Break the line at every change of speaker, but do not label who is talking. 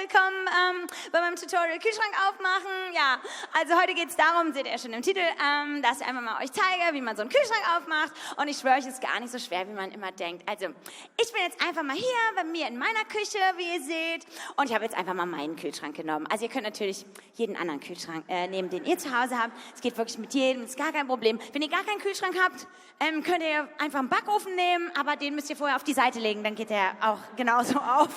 willkommen bei meinem Tutorial Kühlschrank aufmachen. Ja, also heute geht es darum, seht ihr schon im Titel, dass ich einfach mal euch zeige, wie man so einen Kühlschrank aufmacht. Und ich schwöre euch, es ist gar nicht so schwer, wie man immer denkt. Also, ich bin jetzt einfach mal hier bei mir in meiner Küche, wie ihr seht. Und ich habe jetzt einfach mal meinen Kühlschrank genommen. Also ihr könnt natürlich jeden anderen Kühlschrank nehmen, den ihr zu Hause habt. Es geht wirklich mit jedem, ist gar kein Problem. Wenn ihr gar keinen Kühlschrank habt, könnt ihr einfach einen Backofen nehmen, aber den müsst ihr vorher auf die Seite legen, dann geht der auch genauso auf.